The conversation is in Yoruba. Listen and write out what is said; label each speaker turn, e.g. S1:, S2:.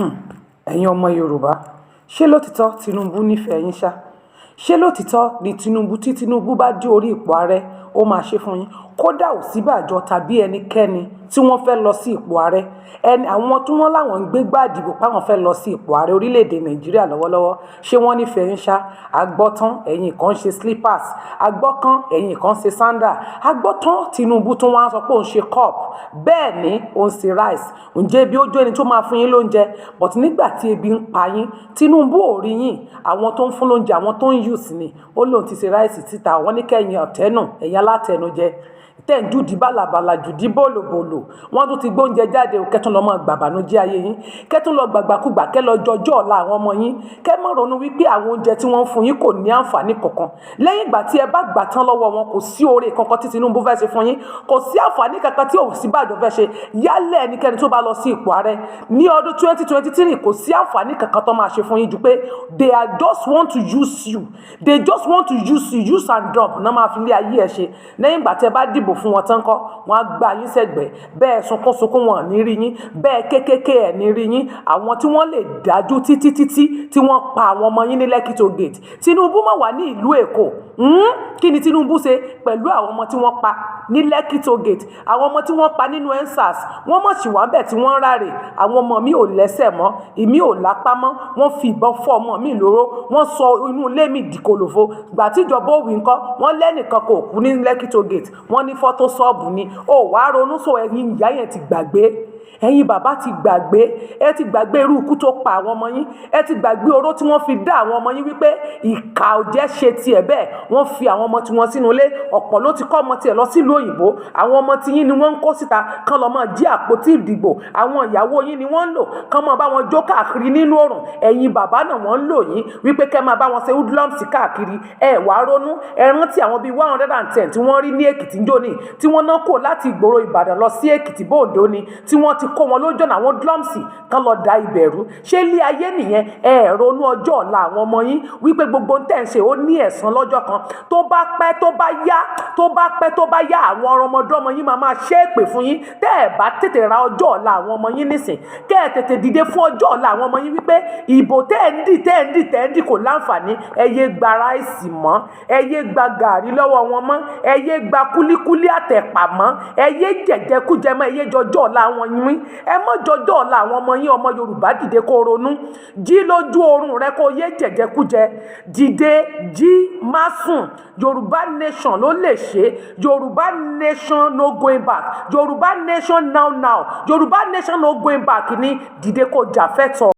S1: ẹ̀yin ọmọ yorùbá ṣé lótìtọ́ Tinubu nífẹ̀ẹ́ yín ṣá? Ṣé lótìtọ́ ni Tinubu tí Tinubu bá dé orí ipò ààrẹ ó máa ṣe fún yín? Kódà Ọ̀ṣínbàjò tàbí ẹnikẹ́ni tí wọ́n fẹ́ lọ sí ipò ààrẹ, àwọn tí wọ́n láwọn ń gbégbá ìdìbò páwọn fẹ́ lọ sí ipò ààrẹ orílẹ̀-èdè Nàìjíríà lọ́wọ́lọ́wọ́, ṣé wọ́n nífẹ̀ẹ́ yín ṣá? Agbọ́tán ẹ̀yin kan ṣe slippers, agbọ́kán ẹ̀yin kan ṣe sandal, agbọ́tán Tinubu tún wá sọ pé òun ṣe cup, bẹ́ẹ̀ ni òun ṣe rice. Ǹjẹ́ ebi ó jó ẹni tó máa fún yín lóúnjẹ? But nígbà tí ebi ń pa yín, Tinubu ò rí yín, àwọn tó ń fún lóúnjẹ, àwọn tó ń use ni, ó lóun ti ṣe rice síta, wọ́n ní kẹ́yìn ọ̀tẹ́nù, ẹ̀yin alátẹnujẹ tẹ́ ń jùdí bàlàbàlà jùdí bòlòbòlò, wọ́n tún ti gbóúnjẹ jáde o, kẹ́tún lọ mọ́ gbàbànújẹ́ ayé yín, kẹ́tún lọ gbàgbàkúgbà, kẹ́ lọ jọjọ́ ọ̀la àwọn ọmọ yín, kẹ́ mọ̀ ronú wípé àwọn oúnjẹ tí wọ́n ń fún yín kò ní àǹfààní kankan. Lẹ́yìn ìgbà tí ẹ bá gbà tán lọ́wọ́ wọn, kò sí oore kankan tí Tinubu fẹ́ ṣe fún yín, kò sí àǹfààní kankan tí Ọ̀ṣínbàjò fẹ́ ṣe. Yálẹ̀ ẹnikẹ́ni tó bá lọ sí ipò ààrẹ ní ọdún 2023, kò sí àǹfààní kankan tó máa ṣe fún yín ju pé they are just want to use you, they just want to use and dump náà máa fi lé ayé ẹ ṣe. Lẹ́yìn ìgbà tí ẹ bá dìbò fún wọn tán kọ́, wọ́n á gbá yín sẹ́gbẹ̀ẹ́, bẹ́ẹ̀ sunkúnsunkún wọn ní rí yín, bẹ́ẹ̀ kékeré ẹ̀ ní rí yín. Àwọn tí wọ́n lè dájú títí tí wọ́n pa àwọn ọmọ yín ní Lekki Toll Gate. Tinubu máa wà ní ìlú Èkó, kí ni Tinubu ṣe pẹ̀lú àwọn ọmọ tí wọ́n pa ní Lekki Toll Gate? Àwọn ọmọ tí wọ́n pa nínú EndSARS, wọ́n mọ̀ sí wà bẹ́ẹ̀ tí wọ́n ráre. Àwọn ọmọ mi ò lẹ́sẹ̀ mọ́, ìmí ò lápá mọ́, wọ́n fi ìbọn fọ́ ọmọ mi lóró, wọ́n sọ inú ilé mi di kòlòfo. Gbà tíjọba òwì ńkọ́, wọ́n lẹ́nìkan kò kú ní Lekki Toll Gate, wọ́n ní fọ́tò ṣọ́ọ̀bù ni. Ó wàá ronú, sọ ẹ̀yin ìyá yẹn ti gbàgbé, ẹ̀yin bàbá ti gbàgbé, ẹ ti gbàgbé irú ikú tó pa àwọn ọmọ yín, ẹ ti gbàgbé oró tí wọ́n fi dá àwọn ọmọ yín wípé ìkà ò jẹ́ ṣe tiẹ̀ bẹ́ẹ̀. Wọ́n fi àwọn ọmọ tí wọ́n sínú ilé, ọ̀pọ̀ ló ti kọ́ ọmọ tiẹ̀ lọ sílùú òyìnbó. Àwọn ọmọ tí yín ni wọ́n ń kó síta kán lọ máa jí àpótí ìdìbò, àwọn ìyàwó yín ni wọ́n ń lò kán máa bá wọn jó káàkiri nínú òrùn. Ẹ̀yin bàbá náà wọ́n ń lò yín wípé kẹ́ máa bá wọn ṣe hoodlums káàkiri. Ẹ wàá ronú, ẹ rántí àwọn bíi 110 tí wọ́n rí ní Èkìtì ń jóni, tí wọ́n náà kó láti ìgboro Ìbàdàn lọ sí Èkìtì bóòdó ni, tí wọ́n ti kó wọn lójọ́ náà àwọn drumsi kan lọ da ìbẹ̀rù. Ṣé ilé ayé nìyẹn? Ẹ ronú ọjọ́ ọ̀la àwọn ọmọ yín wípé gbogbo ń tẹ̀ ń ṣe ó ní ẹ̀san lọ́jọ́ kan. Tó bá pẹ́ tó bá yá àwọn ọmọdọ́mọ yín máa ṣe èpè fún yín tẹ́ ẹ̀ bá tètè ra ọjọ́ ọ̀la àwọn ọmọ yín nísìn. Kẹ́ ẹ̀ tètè dìde fún ọjọ́ ọ̀la àwọn ọmọ yín wípé ìbò tẹ́ ẹ̀ ń dì kò láǹfààní. Ẹ yé gba ráìsì mọ́, ẹ yé gba gàrí lọ́wọ́ wọn mọ́, ẹ yé gba kúlíkúlí àtẹ̀pà mọ́, ẹ yé jẹ̀jẹ̀kújẹ mọ́, ẹ yé jọjọ́ ọ̀la àwọn yín, ẹ mọ́ jọjọ́ ọ̀la àwọn ọmọ yín. Ọmọ Yorùbá dìde kó ronú, jí lójú oorun rẹ kó yé jẹ̀jẹ̀kújẹ, dìde jí má sùn. Yorùbá nation ló lè ṣe, Yorùbá nation no going back, Yorùbá nation now, Yorùbá nation no going back ni. Dìde kó jà fẹ́tọ̀.